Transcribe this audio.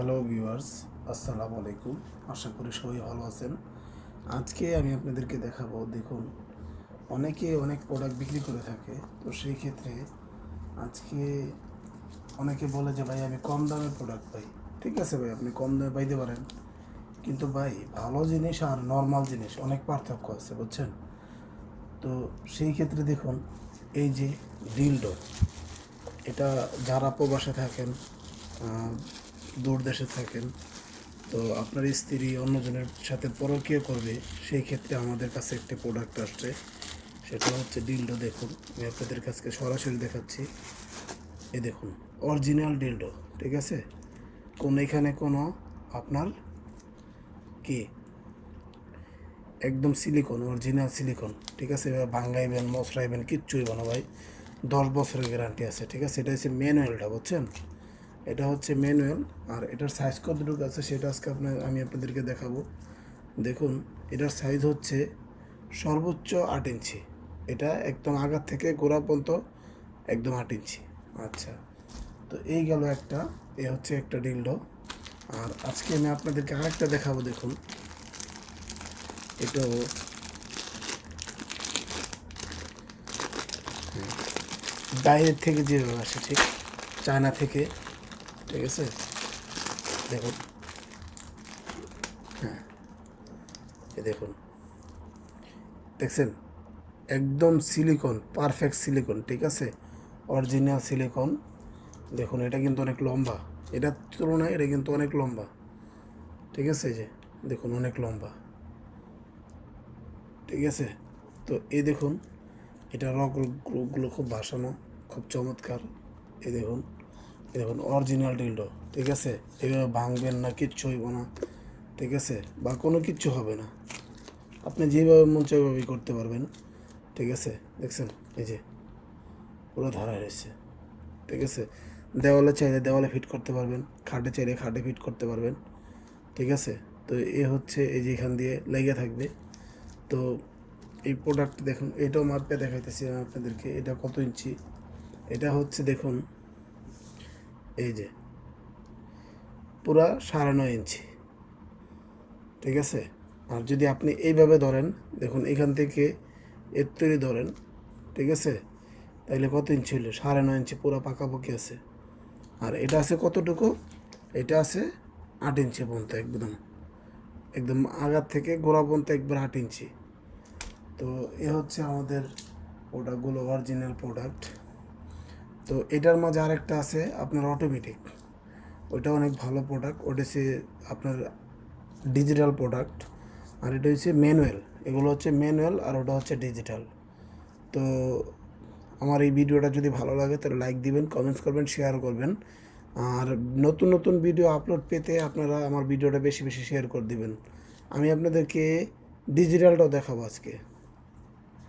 Hello viewers, আসসালামু আলাইকুম। আশা করি সবাই ভালো আছেন। আজকে আমি আপনাদেরকে দেখাবো, দেখুন অনেকে অনেক প্রোডাক্ট বিক্রি করে থাকে। তো সেই ক্ষেত্রে আজকে অনেকে বলে যে ভাই আমি কম দামে প্রোডাক্ট পাই। ঠিক আছে ভাই, আপনি কম দামে পাইতে পারেন, কিন্তু ভাই ভালো জিনিস আর নর্মাল জিনিস অনেক পার্থক্য আছে, বুঝছেন? তো সেই ক্ষেত্রে দেখুন, এই যে ডিলডো, এটা যারা প্রবাসে থাকেন, দূর দেশে থাকেন, তো আপনার স্ত্রী অন্যজনের সাথে পরকীয়া করবে, সেই ক্ষেত্রে আমাদের কাছে একটি প্রোডাক্ট আসছে, সেটা হচ্ছে ডিলডো। দেখুন, আমি আপনাদের কাছে সরাসরি দেখাচ্ছি। এই দেখুন, অরিজিনাল ডিলডো। ঠিক আছে, এখানে কোনো আপনার কি একদম সিলিকন, অরিজিনাল সিলিকন। ঠিক আছে, এবার ভাঙ্গাইবেন মশরাইবেন কিচ্ছু হইব না ভাই, 10 বছরের গ্যারান্টি আছে। ঠিক আছে, এটা হচ্ছে ম্যানুয়ালটা, বুঝছেন? এটা হচ্ছে ম্যানুয়াল। আর এটার সাইজ কতটুকু আছে সেটা আজকে আমি আপনাদেরকে দেখাবো। দেখুন, এটার সাইজ হচ্ছে সর্বোচ্চ 8 ইঞ্চি। এটা একদম আগার থেকে গোড়া পর্যন্ত একদম 8 ইঞ্চি। আচ্ছা, তো এই গেল একটা, এ হচ্ছে একটা ডিলডো। আর আজকে আমি আপনাদেরকে আরেকটা দেখাবো। দেখুন, এটাও বাইরের থেকে যেভাবে আসে, ঠিক চায়না থেকে। ঠিক আছে, দেখুন, হ্যাঁ, এই দেখুন, দেখছেন, একদম সিলিকন, পারফেক্ট সিলিকন। ঠিক আছে, অরিজিনাল সিলিকন। দেখুন, এটা কিন্তু অনেক লম্বা, এটার তুলনায় এটা কিন্তু অনেক লম্বা। ঠিক আছে, এই যে দেখুন, অনেক লম্বা। ঠিক আছে, তো এই দেখুন, এটা রগগুলো খুব ভাসানো, খুব চমৎকার। এই দেখুন অরিজিনাল ডিলডো। ঠিক আছে, এভাবে ভাঙবেন না, কিচ্ছু হইব না। ঠিক আছে, বা কোনো কিচ্ছু হবে না, আপনি যেভাবে মন চায় ওইভাবেই করতে পারবেন। ঠিক আছে, দেখছেন, এই যে পুরো ধারায় রয়েছে। ঠিক আছে, দেওয়ালে চাইলে দেওয়ালে ফিট করতে পারবেন, খাটে চাইলে খাটে ফিট করতে পারবেন। ঠিক আছে, তো এ হচ্ছে এই যে এখান দিয়ে লেগে থাকবে। তো এই প্রোডাক্ট দেখুন, এটাও মাপে দেখাইতেছি আমি আপনাদেরকে, এটা কত ইঞ্চি। এটা হচ্ছে দেখুন, এই যে পুরা 9.5 ইঞ্চি। ঠিক আছে, আর যদি আপনি এইভাবে ধরেন, দেখুন এখান থেকে এর তৈরি ধরেন। ঠিক আছে, তাইলে কত ইঞ্চি হলো? 9.5 ইঞ্চি, পুরো পাকাপাকি আছে। আর এটা আছে কতটুকু? এটা আছে 8 ইঞ্চি পর্যন্ত, একদম একদম আগার থেকে গোড়া পর্যন্ত একবার 8 ইঞ্চি। তো এ হচ্ছে আমাদের প্রোডাক্টগুলো, অরিজিনাল প্রোডাক্ট। তো এটার মাঝে আরেকটা আছে আপনার অটোমেটিক, ওইটা অনেক ভালো প্রোডাক্ট। ওটা হচ্ছে আপনার ডিজিটাল প্রোডাক্ট, আর এটা হচ্ছে ম্যানুয়াল। এগুলো হচ্ছে ম্যানুয়াল, আর ওটা হচ্ছে ডিজিটাল। তো আমার এই ভিডিওটা যদি ভালো লাগে তাহলে লাইক দিবেন, কমেন্টস করবেন, শেয়ার করবেন। আর নতুন নতুন ভিডিও আপলোড পেতে আপনারা আমার ভিডিওটা বেশি বেশি শেয়ার করে দিবেন। আমি আপনাদেরকে ডিজিটালটাও দেখাবো আজকে।